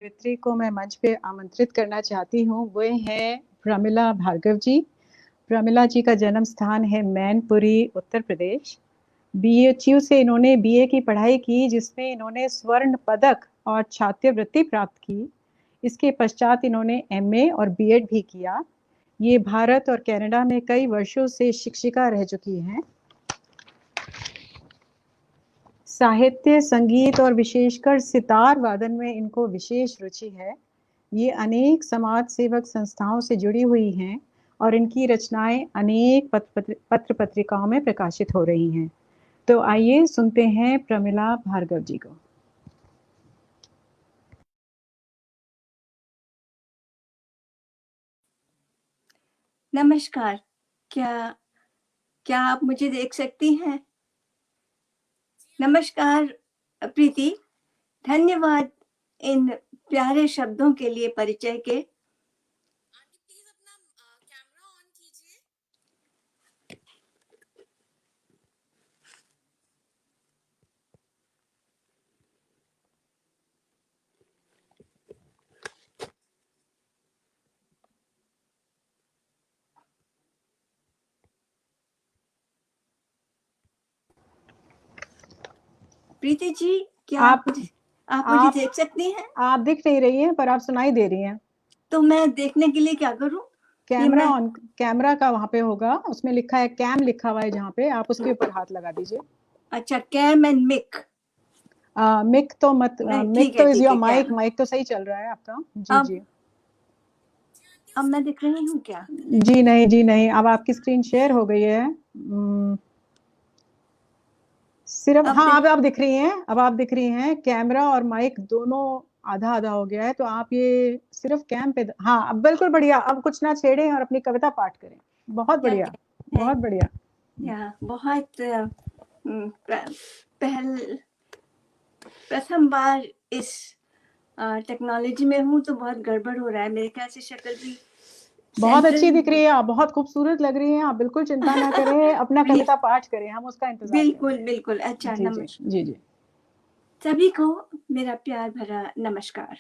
कवियत्री को मैं मंच पे आमंत्रित करना चाहती हूँ। वो हैं प्रमिला भार्गव जी। प्रमिला जी का जन्म स्थान है मैनपुरी, उत्तर प्रदेश। बीएचयू से इन्होंने बीए की पढ़ाई की, जिसमें इन्होंने स्वर्ण पदक और छात्रवृत्ति प्राप्त की। इसके पश्चात इन्होंने एमए और बीएड भी किया। ये भारत और कनाडा में कई वर्षों से शिक्षिका रह चुकी हैं। साहित्य, संगीत और विशेषकर सितार वादन में इनको विशेष रुचि है। ये अनेक समाज सेवक संस्थाओं से जुड़ी हुई हैं और इनकी रचनाएं अनेक पत्र पत्रिकाओं में प्रकाशित हो रही हैं। तो आइए सुनते हैं प्रमिला भार्गव जी को। नमस्कार। क्या आप मुझे देख सकती हैं? नमस्कार प्रीति, धन्यवाद इन प्यारे शब्दों के लिए परिचय के। आंटी प्लीज अपना कैमरा ऑन कीजिए। प्रीति जी, क्या आप मुझे देख सकती हैं? आप दिख नहीं रही हैं, पर आप सुनाई दे रही हैं। तो मैं देखने के लिए क्या करूं? कैमरा का वहां पे होगा, उसमें लिखा है कैम, लिखा हुआ है जहाँ पे, आप उसके ऊपर हाथ लगा दीजिए। अच्छा, कैम एंड मिक। मिक तो मत, मिक तो इज योर माइक। माइक तो सही चल रहा है आपका। जी जी। अब मैं दिख रही हूँ क्या? जी नहीं, अब आपकी स्क्रीन शेयर हो गई है। सिर्फ हाँ, अब आप दिख रही हैं। अब आप दिख रही हैं। कैमरा और माइक दोनों आधा आधा हो गया है, तो आप ये सिर्फ कैम पे, हाँ अब बिल्कुल बढ़िया। अब कुछ ना छेड़ें और अपनी कविता पाठ करें। बहुत बढ़िया, बहुत बढ़िया। बहुत प्रथम बार इस टेक्नोलॉजी में हूँ, तो बहुत गड़बड़ हो रहा है। मेरे ख्याल से शक्ल भी बहुत अच्छी दिख रही है, आप बहुत खूबसूरत लग रही हैं। आप बिल्कुल चिंता ना करें, अपना कविता पाठ करें, हम उसका इंतजार करें। बिल्कुल। अच्छा, नमस्कार। जी। सभी को मेरा प्यार भरा नमस्कार।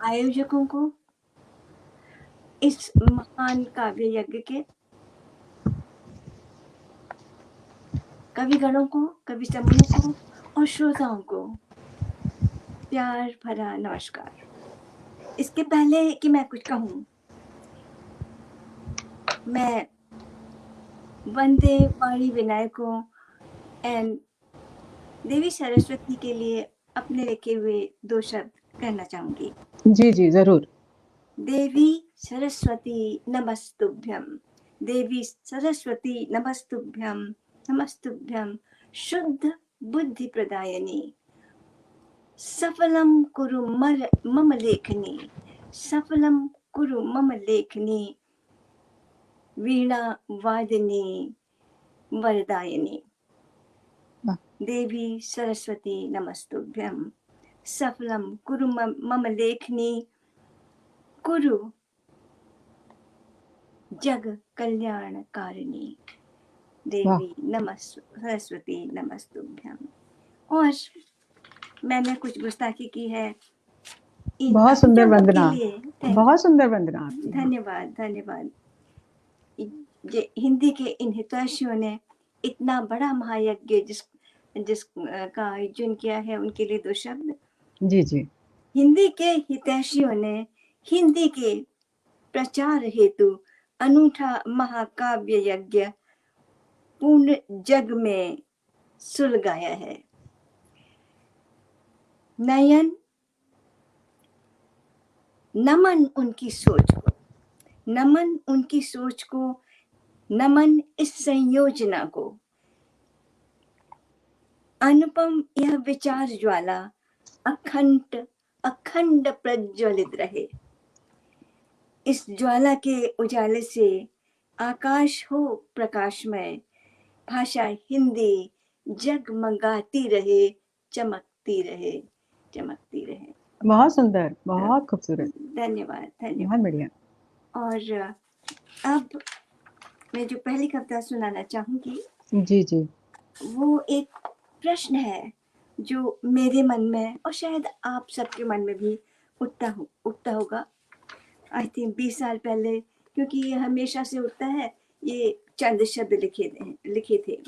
आयोजकों को, इस महान काव्य यज्ञ के कविगणों को, कवि समूह को और श्रोताओं को प्यार भरा नमस्कार। इसके पहले कि मैं कुछ कहूँ, मैं वंदे वाणी विनायकों एंड देवी सरस्वती के लिए अपने लिखे हुए 2 शब्द कहना चाहूंगी। जी जरूर। देवी सरस्वती नमस्तुभ्यं, देवी सरस्वती नमस्तुभ्यं, नमस्तुभ्यं शुद्ध बुद्धि प्रदायिनी, सफलं कुरु मम लेखनी, सफलं कुरु मम लेखनी, वीणा वादिनी वरदायिनी। देवी सरस्वती नमस्तुभ्यं, सफलं कुरु मम लेखनी, कुरु जग कल्याणकारिणी। देवी सरस्वती नमस्तुभ्यं। और मैंने कुछ गुस्ताखी की है। बहुत सुंदर वंदना, बहुत सुंदर वंदना। धन्यवाद। हिंदी के इन हितैषियों ने इतना बड़ा महायज्ञ जिसका आयोजन किया है, उनके लिए 2 शब्द। जी। हिंदी के हितैषियों ने हिंदी के प्रचार हेतु अनूठा महाकाव्य यज्ञ पूर्ण जग में सुलगाया है। नयन नमन उनकी सोच को, नमन उनकी सोच को, नमन इस संयोजना को। अनुपम यह विचार ज्वाला अखंड प्रज्वलित रहे। इस ज्वाला के उजाले से आकाश हो प्रकाशमय, भाषा हिंदी जगमगाती रहे, चमकती रहे। बहुत सुंदर, बहुत खूबसूरत। धन्यवाद। बहुत बढ़िया। और अब मैं जो पहली कविता सुनाना चाहूंगी, जी, वो एक प्रश्न है जो मेरे मन में और शायद आप सबके मन में भी उठता होगा। आई थिंक 20 साल पहले, क्योंकि ये हमेशा से उठता है, ये चंद शब्द लिखे थे।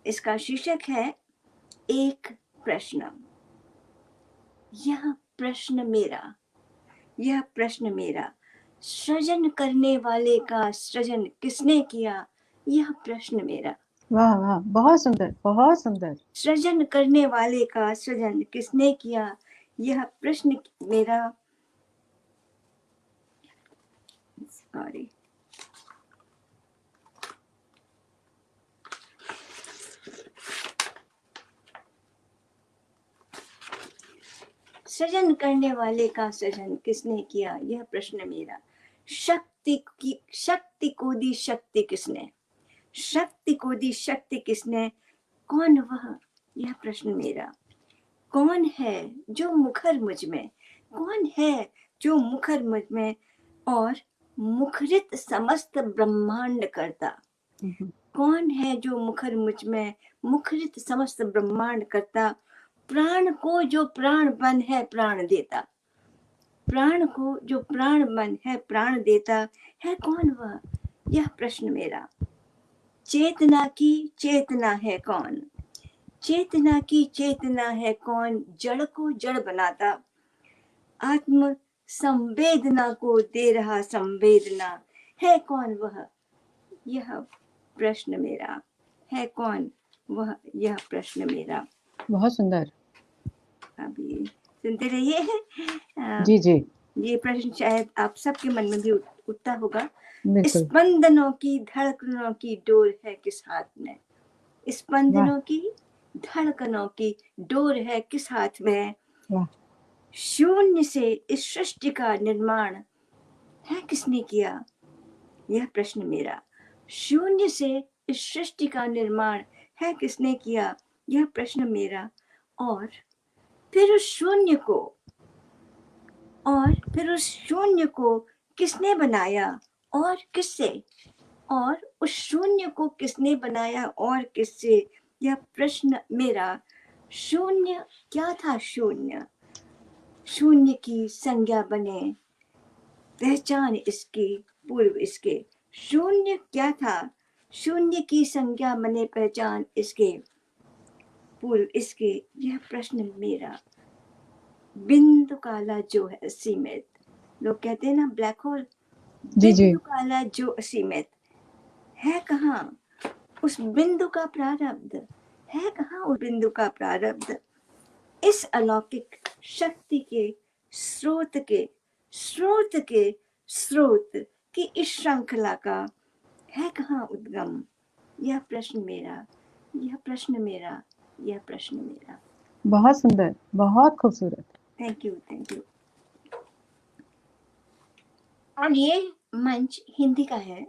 इसका शीर्षक है एक प्रश्न। यह प्रश्न मेरा, यह प्रश्न मेरा, सृजन करने वाले का सृजन किसने किया, यह प्रश्न मेरा। वाह वाह, बहुत सुंदर, बहुत सुंदर। सृजन करने वाले का सृजन किसने किया, यह प्रश्न मेरा। सॉरी, सृजन करने वाले का सृजन किसने किया, यह प्रश्न मेरा। शक्ति को दी शक्ति किसने, शक्ति को दी शक्ति किसने, कौन वह, यह प्रश्न मेरा। कौन है जो मुखर मुझ में, कौन है जो मुखर मुझ में और मुखरित समस्त ब्रह्मांड करता। कौन है जो मुखर मुझ में, मुखरित समस्त ब्रह्मांड करता। प्राण को जो प्राण बन है प्राण देता, प्राण को जो प्राण बन है प्राण देता है, कौन वह, यह प्रश्न मेरा। चेतना की चेतना है कौन, चेतना की चेतना है कौन, जड़ को जड़ बनाता। आत्म संवेदना को दे रहा संवेदना है, कौन वह, यह प्रश्न मेरा। है कौन वह, यह प्रश्न मेरा। बहुत सुंदर। अभी सुनते रहिए। जी जी, ये प्रश्न शायद आप सबके मन में भी उठता होगा। बिल्कुल। स्पंदनों की धड़कनों की डोर है किस हाथ में, स्पंदनों की धड़कनों की डोर है किस हाथ में। वाह। शून्य से इस सृष्टि का निर्माण है किसने किया, यह प्रश्न मेरा। शून्य से इस सृष्टि का निर्माण है किसने किया, यह प्रश्न मेरा। और फिर उस शून्य को, और फिर उस शून्य को किसने बनाया और किससे, और उस शून्य को किसने बनाया और किससे, यह प्रश्न मेरा। शून्य क्या था, शून्य, शून्य की संज्ञा बने पहचान इसकी पूर्व इसके। शून्य क्या था, शून्य की संज्ञा बने पहचान इसके पूर्व इसके, यह प्रश्न मेरा। बिंदु काला जो है असीमित, लोग कहते हैं ना ब्लैक होल, जी जी, बिंदु काला जो असीमित है, कहाँ उस बिंदु का प्रारब्ध, है कहाँ उस बिंदु का प्रारब्ध। इस अलौकिक शक्ति के स्रोत के स्रोत के स्रोत की इस श्रृंखला का है कहाँ उद्गम, यह प्रश्न मेरा, यह प्रश्न मेरा, यह प्रश्न मेरा। बहुत सुंदर, बहुत खूबसूरत। Thank you, thank you. और ये मंच हिंदी का है।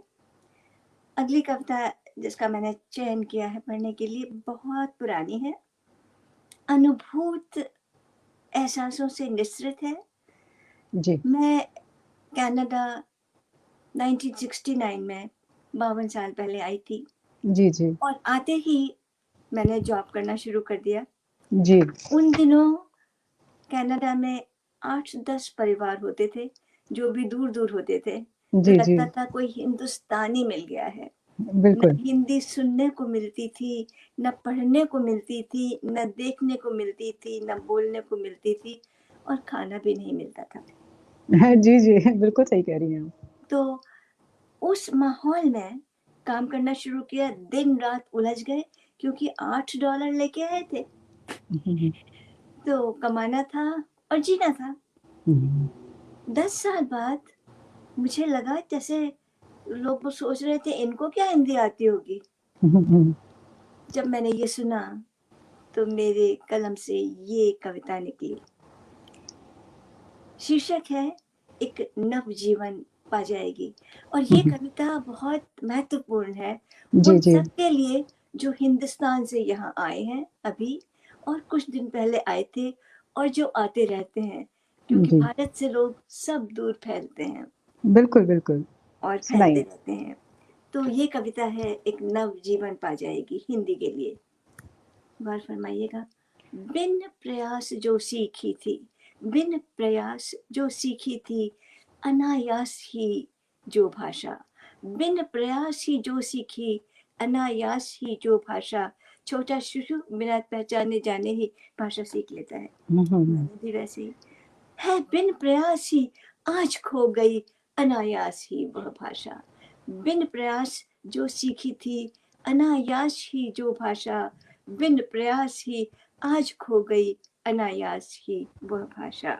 अगली कविता जिसका मैंने चयन किया है पढ़ने के लिए बहुत पुरानी है, अनुभूत एहसासों से निश्रित है। जी मैं कनाडा 1969 में 52 साल पहले आई थी, जी जी और आते ही मैंने जॉब करना शुरू कर दिया। जी। उन दिनों कनाडा में 8-10 परिवार होते थे जो भी दूर दूर होते थे, तो जी जी, लगता था कोई हिंदुस्तानी मिल गया है। न बिल्कुल। हिंदी सुनने को मिलती थी, न पढ़ने को मिलती थी, न देखने को मिलती थी, न बोलने को मिलती थी, और खाना भी नहीं मिलता था। जी जी, बिल्कुल सही कह रही हैं आप। तो उस माहौल में काम करना शुरू किया, दिन रात उलझ गए, क्योंकि $8 लेके आए थे, तो कमाना था और जीना था। 10 साल बाद मुझे लगा जैसे लोग सोच रहे थे इनको क्या हिंदी आती होगी। जब मैंने ये सुना तो मेरे कलम से ये कविता निकली। शीर्षक है एक नव जीवन पा जाएगी, और ये कविता बहुत महत्वपूर्ण है जी उन जी, सबके लिए जो हिंदुस्तान से यहाँ आए हैं अभी, और कुछ दिन पहले आए थे, और जो आते रहते हैं, क्योंकि जी, भारत से लोग सब दूर फैलते हैं बिल्कुल बिल्कुल। और फैलते सुनाइए। रहते हैं। तो ये कविता है एक नव जीवन पा जाएगी, हिंदी के लिए। गौर फरमाइएगा, बिन प्रयास जो सीखी थी, बिन प्रयास जो सीखी थी, अनायास ही जो भाषा, बिन प्रयास ही जो सीखी, अनायास ही जो भाषा। छोटा शिशु बिना पहचाने जाने ही भाषा सीख लेता है, मैंने भी वैसे ही है, बिन प्रयास ही आज खो गई अनायास ही वह भाषा। बिन प्रयास जो सीखी थी, अनायास ही जो भाषा, बिन प्रयास ही आज खो गई अनायास ही वह भाषा।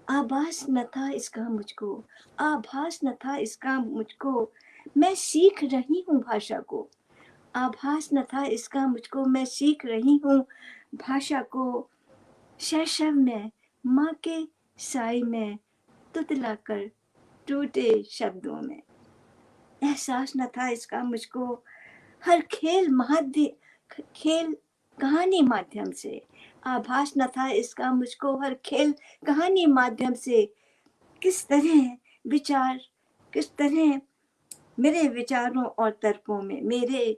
आभास न था इसका मुझको, आभास न था इसका मुझको, मैं सीख रही हूँ भाषा को। आभास न था इसका मुझको, मैं सीख रही हूँ भाषा को। शैशव में माँ के साय में तुतलाकर टूटे शब्दों में। एहसास न था इसका मुझको, हर खेल कहानी माध्यम से। आभास न था इसका मुझको, हर खेल कहानी माध्यम से। किस तरह विचार, किस तरह मेरे विचारों और तर्कों में, मेरे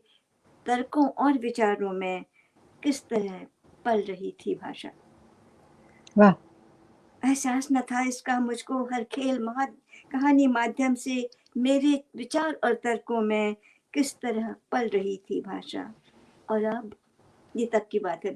तर्कों और विचारों में किस तरह पल रही थी भाषा। वाह, एहसास न था इसका मुझको, हर कहानी माध्यम से मेरे विचार और तर्कों में किस तरह पल रही थी भाषा। और अब ये तक की बात है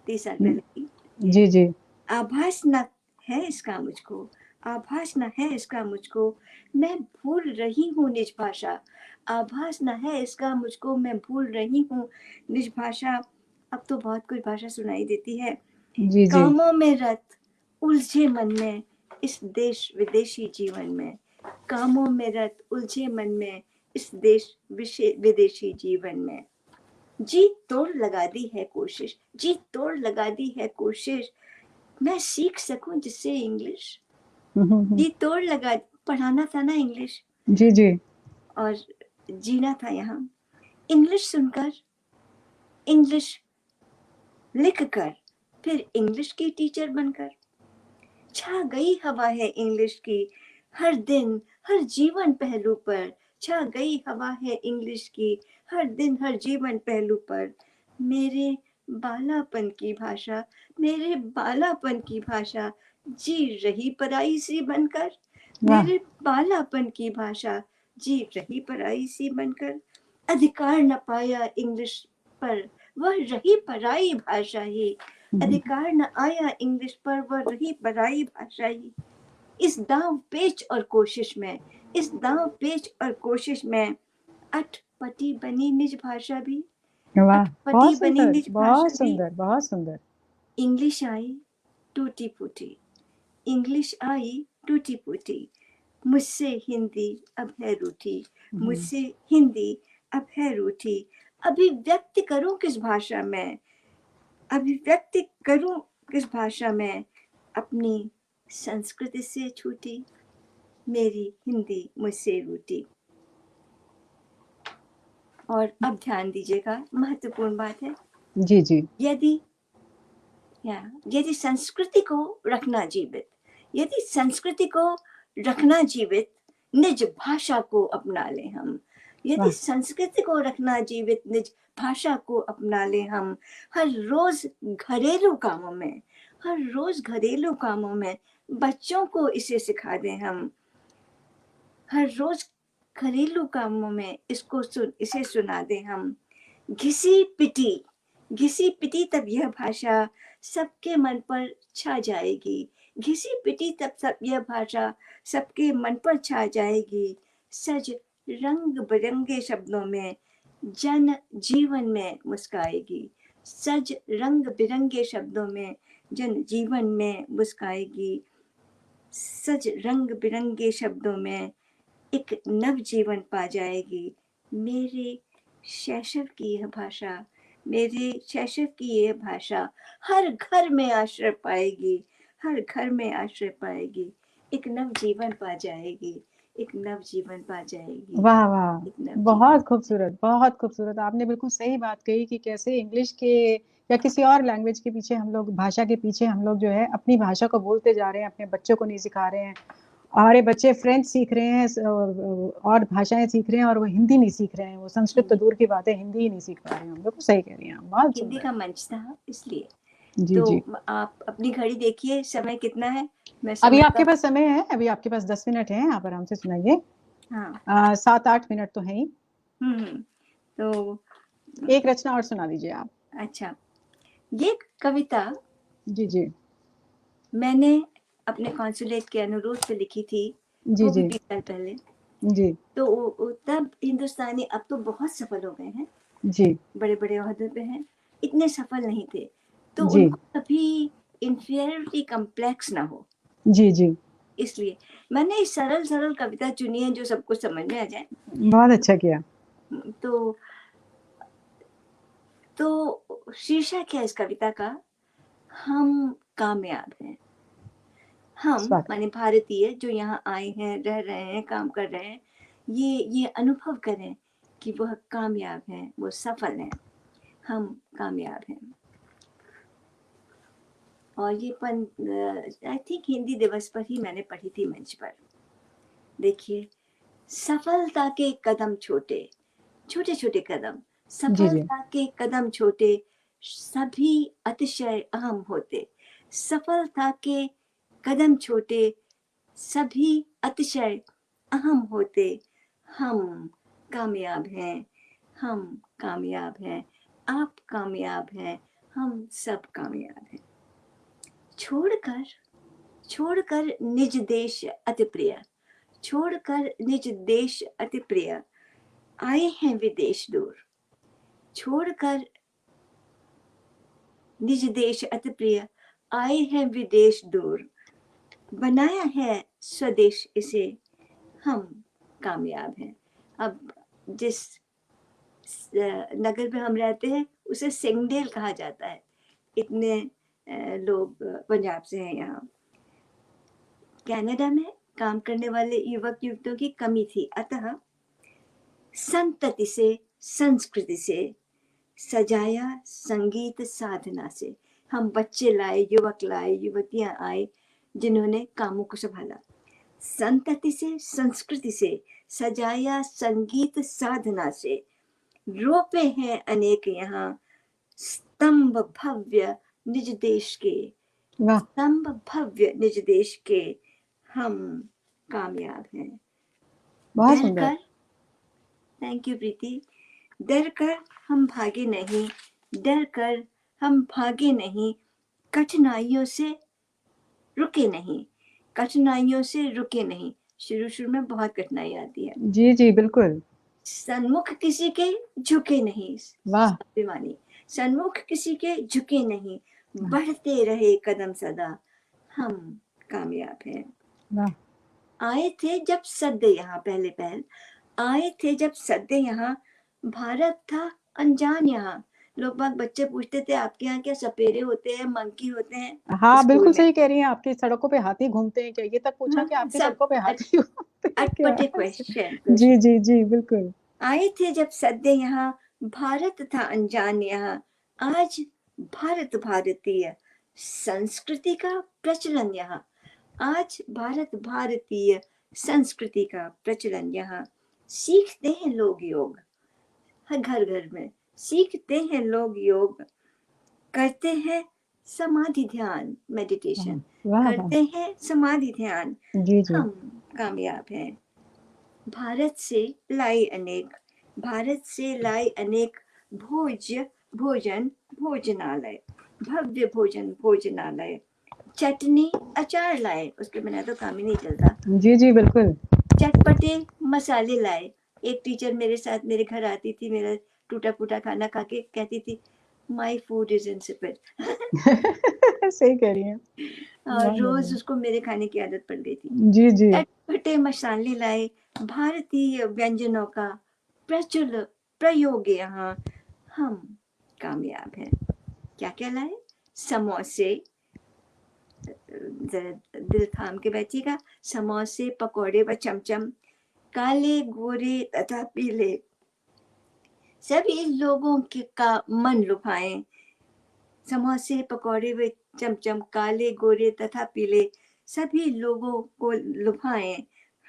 30 साल पहले की। जी जी, आभास न है इसका मुझको, आभास न है इसका मुझको, मैं भूल रही हूँ निज भाषा। आभास न है इसका मुझको, मैं भूल रही हूँ निज भाषा। अब तो बहुत कुछ भाषा सुनाई देती है। जी जी, कामों में रत उलझे मन में, इस देश विदेशी जीवन में। कामों में रत उलझे मन में, इस देश विदेशी जीवन में। जी तोड़ लगा दी है कोशिश, जी तोड़ लगा दी है कोशिश, मैं सीख सकूं जिससे इंग्लिश। जी तोड़ लगा, पढ़ाना था ना इंग्लिश, जी जी, और जीना था यहाँ। इंग्लिश सुनकर, इंग्लिश लिखकर, फिर इंग्लिश की टीचर बनकर। छा गई हवा है इंग्लिश की, हर दिन हर जीवन पहलू पर। छा गई हवा है इंग्लिश की, हर दिन हर जीवन पहलू पर। मेरे बालापन की भाषा, मेरे बालापन की भाषा, जी रही पराई सी बनकर। वाह, मेरे बालापन की भाषा, जी रही पराई सी बनकर। अधिकार न पाया इंग्लिश पर, वह रही पराई भाषा ही। अधिकार न आया इंग्लिश पर, वह रही पराई भाषा ही। इस दांव पेच और कोशिश में, इस दांव पेच और कोशिश में अटपटी बनी निज भाषा भी। वाह, अटपटी बहुत बनी सुंदर, निज भाषा बहुत भी। सुंदर, बहुत सुंदर। इंग्लिश आई टूटी फूटी, इंग्लिश आई टूटी फूटी, मुझसे हिंदी अब है रूठी, मुझसे हिंदी अब है रूठी। अभिव्यक्त करूं किस भाषा में, अभिव्यक्त करूं किस भाषा में, अपनी संस्कृति से छूटी, मेरी हिंदी मुझसे रूठी। और अब ध्यान दीजिएगा, महत्वपूर्ण बात है। जी जी, यदि संस्कृति को रखना जीवित, यदि संस्कृति को रखना जीवित, निज भाषा को अपना ले हम। यदि वाह, संस्कृति को रखना जीवित, निज भाषा को अपना ले हम। हर रोज घरेलू कामों में, हर रोज घरेलू कामों में बच्चों को इसे सिखा दें हम। हर रोज घरेलू कामों में इसे सुना दें हम। घिसी पिटी तब यह भाषा सबके मन पर छा जाएगी। घिसी पिटी तब सब यह भाषा सबके मन पर छा जाएगी। सज रंग बिरंगे शब्दों में जन जीवन में मुस्काएगी। सज रंग बिरंगे शब्दों में जन जीवन में मुस्काएगी। सज रंग बिरंगे शब्दों में एक नव जीवन पा जाएगी। मेरे शैशव की यह भाषा, मेरे शैशव की यह भाषा हर घर में आश्रय पाएगी, हर घर में आश्रय पाएगी। एक नव जीवन पा जाएगी, एक नव जीवन पा जाएगी, वाह वाह, एक नव बहुत जीवन। खूबसूरत, बहुत खूबसूरत। आपने बिल्कुल सही बात कही कि कैसे इंग्लिश के या किसी और लैंग्वेज के पीछे हम लोग, भाषा के पीछे हम लोग जो है अपनी भाषा को भूलते जा रहे हैं, अपने बच्चों को नहीं सिखा रहे हैं। हमारे बच्चे फ्रेंच सीख रहे हैं, और भाषाएं सीख रहे हैं, और वो हिंदी नहीं सीख रहे हैं। वो संस्कृत तो दूर की बात है, हिंदी ही नहीं सीख पा रहे हैं हम लोग। सही कह रही हैं आप, बहुत हिंदी सुंदर। का मंच था इसलिए। जी तो जी। आप अपनी घड़ी देखिए, समय कितना है, मैं अभी समय आपके का। पास समय है, अभी आपके पास 10 मिनट है, आप आराम से सुनाइए। हाँ। 7-8 मिनट तो है ही। तो एक रचना और सुना दीजिए आप। अच्छा, ये कविता जी जी। मैंने अपने कॉन्सुलेट के अनुरोध पे लिखी थी, जी वो भी जी। 20 साल पहले। जी तो तब हिंदुस्तानी, अब तो बहुत सफल हो गए हैं, जी। बड़े बड़े ओहदे पे हैं, इतने सफल नहीं थे, तो जी उनको कभी इंफीरियरिटी कम्प्लेक्स ना हो, जी। जी, इसलिए मैंने इस सरल सरल कविता चुनी है जो सबको समझ में आ जाए। बहुत अच्छा किया। तो शीर्षक है इस कविता का, हम कामयाब हैं। हम स्वागत। माने भारतीय जो यहाँ आए हैं, रह रहे हैं, काम कर रहे हैं, ये अनुभव करें कि वह कामयाब हैं, वो सफल हैं, हम कामयाब हैं। और ये आई थिंक हिंदी दिवस पर ही मैंने पढ़ी थी मंच पर। देखिए, सफलता के कदम छोटे, छोटे छोटे कदम, जी जी। सफलता के कदम छोटे, सभी अतिशय अहम होते। सफलता के कदम छोटे, सभी अतिशय अहम होते। हम कामयाब हैं, हम कामयाब हैं, आप कामयाब हैं, हम सब कामयाब हैं। छोड़कर छोड़कर निज देश अति प्रिय, छोड़कर निज देश अति प्रिय, आए हैं विदेश दूर। छोड़कर निज देश अति प्रिय, आए हैं विदेश दूर, बनाया है स्वदेश इसे, हम कामयाब हैं। अब जिस नगर में हम रहते हैं उसे सिंगडेल कहा जाता है, इतने लोग पंजाब से हैं यहाँ। कनाडा में काम करने वाले युवक युवतियों की कमी थी, अतः संतति से, संस्कृति से सजाया संगीत साधना से, हम बच्चे लाए, युवक लाए, युवतियां आए जिन्होंने कामों को संभाला। संतति से, संस्कृति से सजाया संगीत साधना से, रोपे हैं अनेक यहाँ स्तंभ भव्य निज देश के, वाह, स्तंभ भव्य निज देश के, हम कामयाब हैं। बहुत डर सुंदर। कर, थैंक यू प्रीति, डर कर हम भागे नहीं, डर कर हम भागे नहीं, कठिनाइयों से रुके नहीं, कठिनाइयों से रुके नहीं। शुरू शुरू में बहुत कठिनाई आती है। जी जी, बिल्कुल। सन्मुख किसी के झुके नहीं, वाह। स्वाभिमानी, सन्मुख किसी के झुके नहीं, बढ़ते रहे कदम सदा, हम कामयाब हैं। वाह। आए थे जब सद्दे यहाँ, पहले पहल आए थे जब सद्दे यहाँ, भारत था अनजान यहाँ। लोग बाग बच्चे पूछते थे आपके यहाँ क्या सपेरे होते हैं, मंकी होते हैं हाँ, स्कूल बिल्कुल में। सही कह रही हैं, आपकी सड़कों पे हाथी घूमते हैं क्या? ये तक पूछा कि हाँ, आपकी सब सड़कों पे हाथी घूमते हैं क्या? अटपटे क्वेश्चन जी प्रश्न। जी जी, बिल्कुल। आए थे जब सद्दे यहाँ, भारत था अनजान यहाँ, आज भारत भारतीय संस्कृति का प्रचलन यहाँ, आज भारत भारतीय संस्कृति का प्रचलन यहाँ। सीखते हैं लोग योग, हर घर घर में सीखते हैं लोग योग, करते हैं समाधि ध्यान, मेडिटेशन वाह वाह। करते हैं, समाधि ध्यान, जी जी। हम कामयाब हैं। भारत से लाई अनेक, भारत से लाई अनेक भोज्य भोजन भोजनालय, भव्य भोजन भोजनालय, चटनी अचार लाए, उसके बिना तो काम ही नहीं चलता। जी जी, बिल्कुल। चटपटे मसाले लाए। एक टीचर मेरे साथ मेरे घर आती थी, मेरा टूटा फूटा खाना खा के कहती थी माई फूड इज इंसिपिड। सही कह रही हैं। और बहुत रोज बढ़िया। उसको मेरे खाने की आदत पड़ गई थी। जी जी। चटपटे मसाले लाए, भारतीय व्यंजनों का प्रचुर प्रयोग यहाँ, हम कामयाब हैं। क्या क्या लाए? समोसे, जरा दिल थाम के बैठिएगा, समोसे, पकौड़े व चमचम, काले गोरे तथा पीले, सभी लोगों के का मन लुभाएं। समोसे, पकौड़े व चमचम, काले गोरे तथा पीले, सभी लोगों को लुभाएं,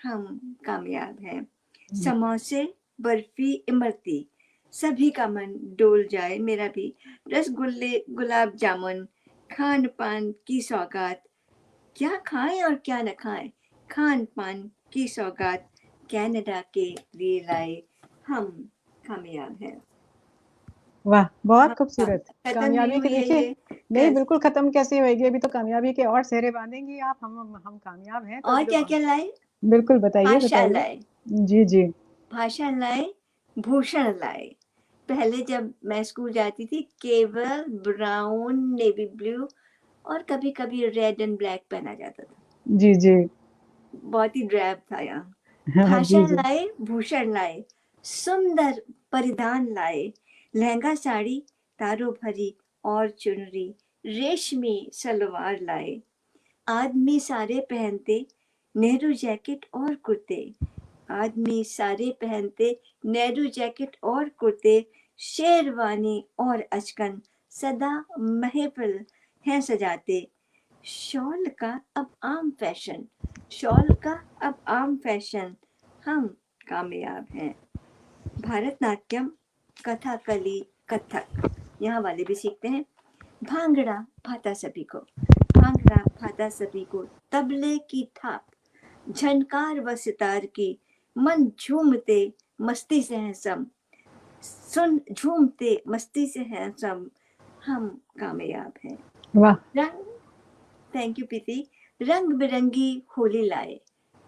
हम कामयाब हैं। समोसे, बर्फी, इमरती, सभी का मन डोल जाए, मेरा भी। रसगुल्ले, गुलाब जामुन, खान पान की सौगात, क्या खाएं और क्या न खाएं, खान पान की सौगात कनाडा के लिए लाए, हम कामयाब हैं। वाह, बहुत हाँ, खूबसूरत। खत्म नहीं कामयाबी के हुई है देखिए, ये। नहीं बिल्कुल खत्म कैसे होएगी, अभी तो कामयाबी के और सेहरे बांधेंगी आप। हम कामयाब हैं तो और क्या क्या लाए? बिल्कुल बताइए भाषा बताइए। लाए, जी जी। भाषा लाए, भूषण लाए। पहले जब मैं स्कूल जाती थी, केवल ब्राउन, नेवी ब्लू और कभी कभी रेड एंड ब्लैक पहना जाता था। जी जी। बहुत ही ड्रैब था यहाँ। हाँ, जी भाषा जी। लाए, भूषण लाए, सुंदर परिधान लाए, लहंगा साड़ी, तारों भरी और चुनरी, रेशमी सलवार लाए। आदमी सारे पहनते नेहरू जैकेट और कुर्ते, आदमी सारे पहनते नेहरू जैकेट और कुर्ते, शेरवानी और अचकन, सदा महफिल हैं सजाते। शॉल का अब आम फैशन, शॉल का अब आम फैशन, हम कामयाब हैं। भरतनाट्यम, कथकली, कथक, यहाँ वाले भी सीखते हैं। भांगड़ा भाता सभी को, भांगड़ा भाता सभी को, तबले की थाप, झनकार व सितार की, मन झूमते मस्ती से हैं सम, सुन झूमते मस्ती से हैं सम, हम कामयाब हैं। वाह। रंग, थैंक यू प्रीति। रंग बिरंगी होली लाए,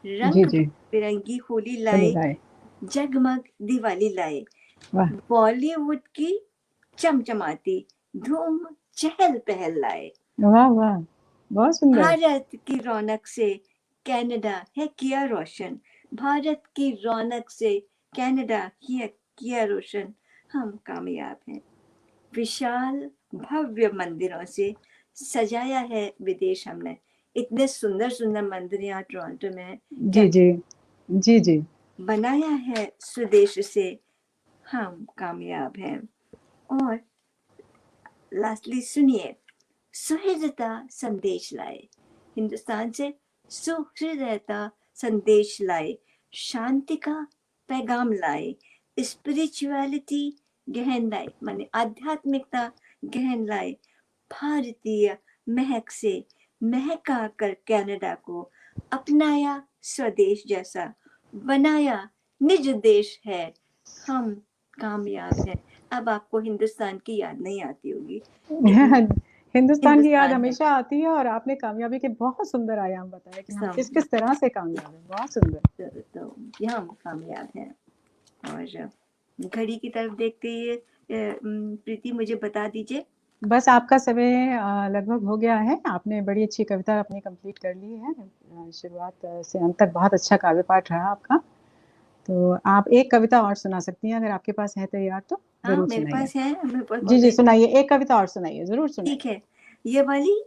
जी रंग जी। बिरंगी होली होली लाए, लाए। जगमग दिवाली लाए, वाह बॉलीवुड की चमचमाती धूम चहल पहल लाए। वाह वाह, बहुत सुंदर। भारत की रौनक से कनाडा है किया रोशन, भारत की रौनक से कनाडा किया रोशन, हम कामयाब हैं। विशाल भव्य मंदिरों से सजाया है विदेश हमने, इतने सुंदर सुंदर मंदिर यहाँ टोरंटो में है। जी जी। जी जी। बनाया है स्वदेश से, हम कामयाब हैं। और लास्टली सुनिए, सुहृदता संदेश लाए, हिंदुस्तान से सुहृदता संदेश लाए, शांति का पैगाम लाए, स्पिरिचुअलिटी गहन लाए, माने आध्यात्मिकता गहन लाए, भारतीय महक से महका कर कनाडा को अपनाया, स्वदेश जैसा बनाया, निज देश है, हम कामयाब हैं। अब आपको हिंदुस्तान की याद नहीं आती होगी, लेकिन हिंदुस्तान की याद हिंदुस्तान है। हमेशा आती है, और आपने कामयाबी के बहुत सुंदर आयाम बताए कि हम सम- किस किस तरह से कामयाब हैं। बहुत सुंदर। तो यहाँ हम कामयाब हैं। और घड़ी की तरफ देखते ही प्रीति मुझे बता दीजिए। बस आपका समय लगभग हो गया है। आपने बड़ी अच्छी कविता अपनी कंप्लीट कर ली है। शुरुआत से अंत तक बहुत अच्छा काव्य पाठ रहा आपका। तो आप एक कविता और सुना सकती हैं, अगर आपके पास है तैयार तो हाँ, जरूर मेरे सुनाइए। पास है, मेरे पास जी जी, बहुत। सुनाइए, एक कविता और सुनाइए, जरूर सुनाइए। ठीक है, ये वाली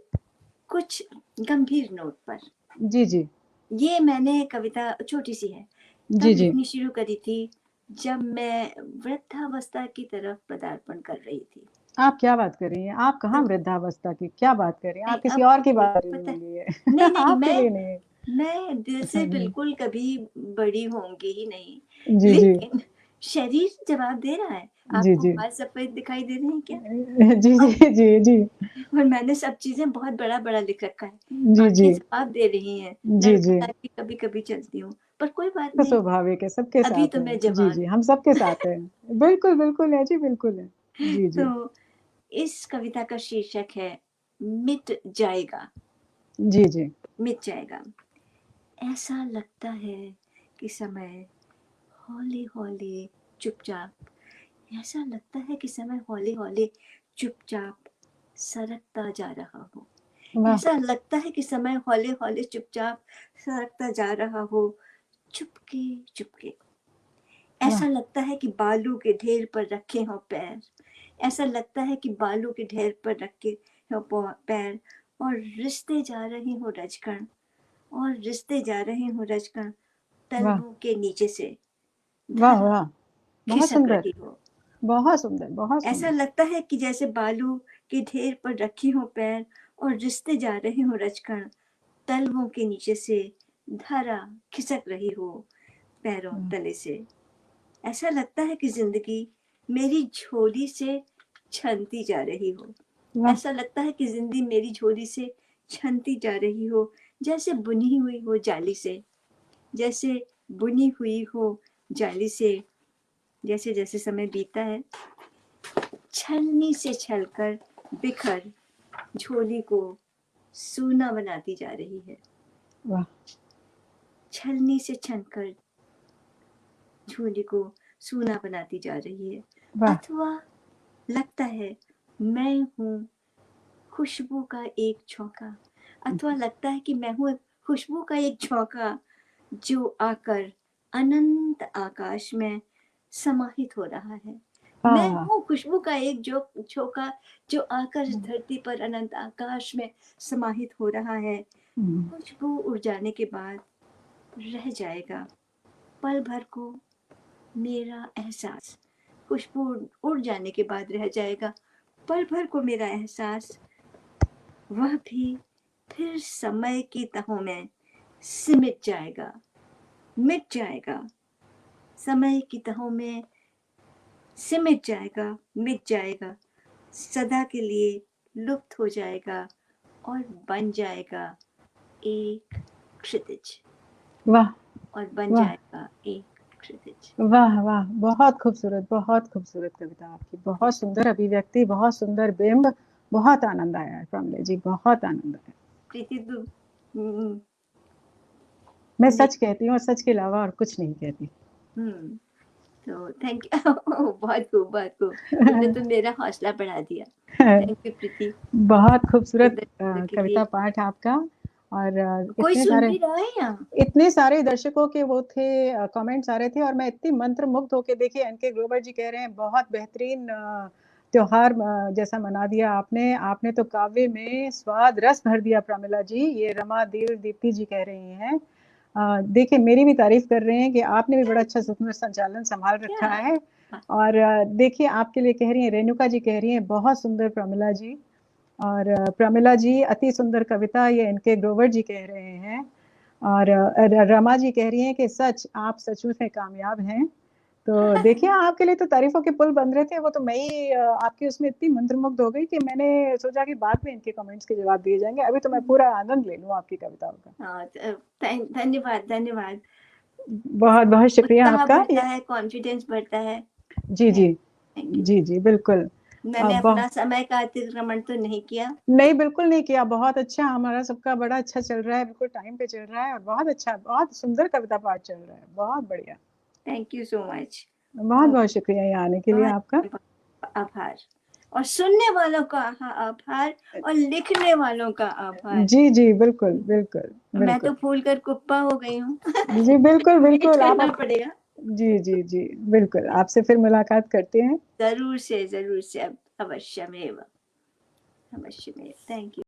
कुछ गंभीर नोट पर। जी जी। ये मैंने कविता छोटी सी है, जी तब जी। लिखनी शुरू करी थी जब मैं वृद्धावस्था की तरफ पदार्पण कर रही थी। आप क्या बात कर रही हैं? आप कहाँ तो वृद्धावस्था की क्या बात कर रही हैं? नहीं, आप किसी अब और की बात कर रही पता, होंगी ये। नहीं नहीं, आपके लिए नहीं। मैं दिल से बिल्कुल कभी बड़ी होंगी ही नहीं, जी जी। लेकिन शरीर जवाब दे रहा है। जी आपको जी। बाल सफेद दिखाई दे रहे हैं क्या? जी और, जी जी जी। और मैंने सब चीजें बहुत बड़ा बड़ा लिख रखा है, जी जी। आंखें जवाब दे रही हैं, जी जी। लड़का की कभी कभी चलती हूँ, पर कोई बात तो नहीं, स्वाभाविक है, सबके अभी साथ तो है। मैं जी जवान जी, हम सबके साथ है। बिल्कुल बिल्कुल है जी, बिल्कुल है। हूँ। जी जी। तो इस कविता का शीर्षक है मिट जाएगा, जी जी। मिट जाएगा। ऐसा लगता है कि समय हौले हौले चुपचाप, ऐसा लगता है कि समय हौले हौले चुपचाप सरकता जा रहा हो, वाह ऐसा लगता है कि समय हौले हौले चुपचाप सरकता जा रहा हो, चुपके चुपके। वाह। ऐसा लगता है कि बालू के ढेर पर रखे हों पैर, ऐसा लगता है कि बालू के ढेर पर रखे हों पैर, और रिश्ते जा रहे हों रजकण, और रिश्ते जा रहे हों रजकण, वाह तलवों के नीचे से वाह। धारा वाह, बहुत खिसक सुंदर, रही हो। बहुत सुंदर, बहुत ऐसा सुंदर। लगता है कि जैसे बालू के ढेर पर रखी हो पैर, और रिश्ते जा रहे हो रचकन, तलवों के नीचे से धारा खिसक रही हो पैरों तले से। ऐसा लगता है कि जिंदगी मेरी झोली से छनती जा रही हो। वाह ऐसा लगता है कि जिंदगी मेरी झोली से छनती जा रही हो, जैसे बुनी हुई हो जाली से, जैसे बुनी हुई हो जाली से। जैसे जैसे समय बीतता है, छलनी से छलकर बिखर झोली को सूना बनाती जा रही है। वाह छलनी से छलकर झोली को सूना बनाती जा रही है। वाह अथवा लगता है मैं हूँ खुशबू का एक झोंका, अथवा लगता है कि मैं हूँ खुशबू का एक झोंका जो आकर अनंत आकाश में समाहित हो रहा है। मैं वाह हूँ खुशबू का एक झोंका जो आकर धरती पर अनंत आकाश में समाहित हो रहा है। खुशबू उड़ जाने के बाद रह जाएगा पल भर को मेरा एहसास। खुशबू उड़ जाने के बाद रह जाएगा पल भर को मेरा एहसास। वह भी फिर समय की तहों में सिमट जाएगा, मिट जाएगा। समय की तहों में सिमट जाएगा, मिट जाएगा, सदा के लिए लुप्त हो जाएगा और बन जाएगा एक क्षितिज, वाह और बन वाह जाएगा एक क्षितिज। वाह वाह बहुत खूबसूरत कविता आपकी, बहुत सुंदर अभिव्यक्ति, बहुत सुंदर बिंब, बहुत आनंद आया है प्रमिला जी, बहुत आनंद आया। प्रीति तू मैं सच कहती हूँ और सच के अलावा और कुछ नहीं कहती। तो थैंक यू बहुत खूब तुमने तो मेरा हौसला बढ़ा दिया। थैंक यू प्रीति। बहुत खूबसूरत के लिए। कविता पाठ आपका। और कोई इतने सुन सारे भी रहा है यहाँ? इतने सारे दर्शकों के वो थे कमेंट्स आ रहे थे और मैं इतनी मंत्रमुग्ध होके, देखिए एनके ग्रोवर जी कह रहे हैं बहुत बेहतरीन त्योहार जैसा मना दिया आपने। आपने तो काव्य में स्वाद रस भर दिया प्रमिला जी, ये रमा देव दीप्ति जी कह रही हैं। देखिए मेरी भी तारीफ कर रहे हैं कि आपने भी बड़ा अच्छा सुंदर संचालन संभाल रखा है। और देखिए आपके लिए कह रही हैं, रेणुका जी कह रही हैं बहुत सुंदर प्रमिला जी। और प्रमिला जी अति सुंदर कविता, ये इनके ग्रोवर जी कह रहे हैं। और रमा जी कह रही हैं कि सच आप सचमुच में कामयाब हैं। तो देखिए आपके लिए तो तारीफों के पुल बन रहे थे, वो तो मैं ही आपकी उसमें इतनी मंत्रमुग्ध हो गई कि मैंने सोचा कि बाद में इनके कमेंट्स के जवाब दिए जाएंगे, अभी तो मैं पूरा आनंद ले लूं आपकी कविताओं का। धन्यवाद। बहुत बहुत शुक्रिया आपका। बढ़ता है, कॉन्फिडेंस बढ़ता है। जी जी जी जी बिल्कुल। मैंने अपना समय का अतिक्रमण तो नहीं किया? नहीं, बिल्कुल नहीं किया। बहुत अच्छा, हमारा सबका बड़ा अच्छा चल रहा है, बिल्कुल टाइम पे चल रहा है और बहुत अच्छा, बहुत सुंदर कविता पाठ चल रहा है, बहुत बढ़िया। Thank you so much. बहुत बहुत शुक्रिया यहाँ आने के लिए आपका। आभार, और सुनने वालों का आभार, और लिखने वालों का आभार। जी जी बिल्कुल बिल्कुल। मैं तो फूल कर कुप्पा हो गई हूँ। जी बिल्कुल बिल्कुल, आप पड़ेगा। जी जी जी बिल्कुल, आपसे फिर मुलाकात करते हैं। जरूर से अवश्यमेव। Thank you.